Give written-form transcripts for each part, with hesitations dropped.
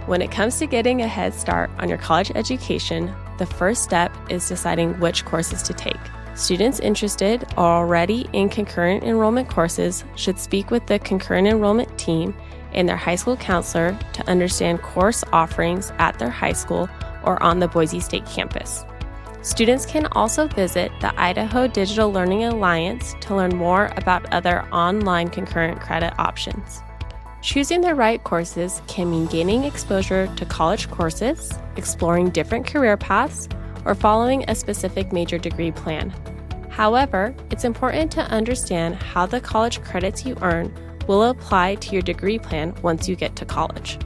When it comes to getting a head start on your college education, the first step is deciding which courses to take. Students interested or already in concurrent enrollment courses should speak with the concurrent enrollment team and their high school counselor to understand course offerings at their high school or on the Boise State campus. Students can also visit the Idaho Digital Learning Alliance to learn more about other online concurrent credit options. Choosing the right courses can mean gaining exposure to college courses, exploring different career paths, or following a specific major degree plan. However, it's important to understand how the college credits you earn will apply to your degree plan once you get to college.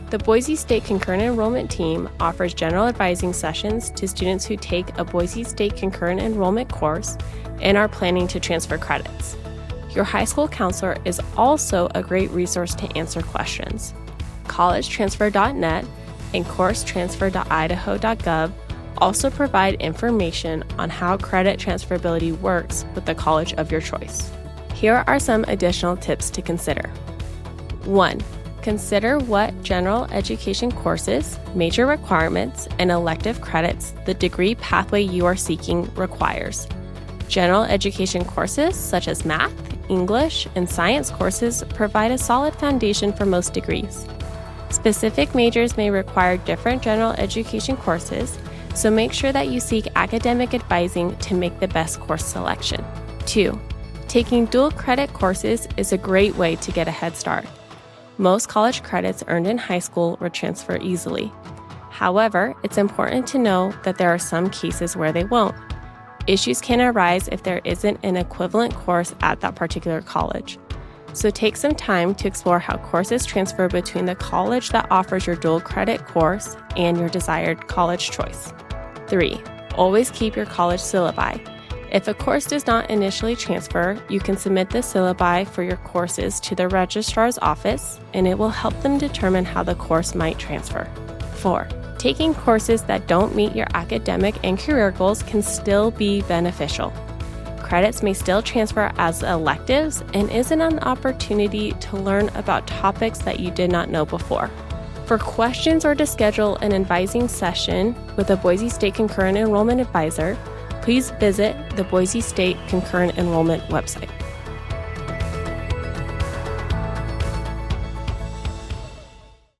The Boise State Concurrent Enrollment Team offers general advising sessions to students who take a Boise State Concurrent Enrollment course and are planning to transfer credits. Your high school counselor is also a great resource to answer questions. collegetransfer.net and coursetransfer.idaho.gov also provide information on how credit transferability works with the college of your choice. Here are some additional tips to consider. 1. Consider what general education courses, major requirements, and elective credits the degree pathway you are seeking requires. General education courses such as math, English, and science courses provide a solid foundation for most degrees. Specific majors may require different general education courses, so make sure that you seek academic advising to make the best course selection. 2. Taking dual credit courses is a great way to get a head start. Most college credits earned in high school will transfer easily. However, it's important to know that there are some cases where they won't. Issues can arise if there isn't an equivalent course at that particular college. So take some time to explore how courses transfer between the college that offers your dual credit course and your desired college choice. 3. Always keep your college syllabi. If a course does not initially transfer, you can submit the syllabi for your courses to the registrar's office, and it will help them determine how the course might transfer. 4. Taking courses that don't meet your academic and career goals can still be beneficial. Credits may still transfer as electives and isn't an opportunity to learn about topics that you did not know before. For questions or to schedule an advising session with a Boise State Concurrent Enrollment Advisor, please visit the Boise State Concurrent Enrollment website.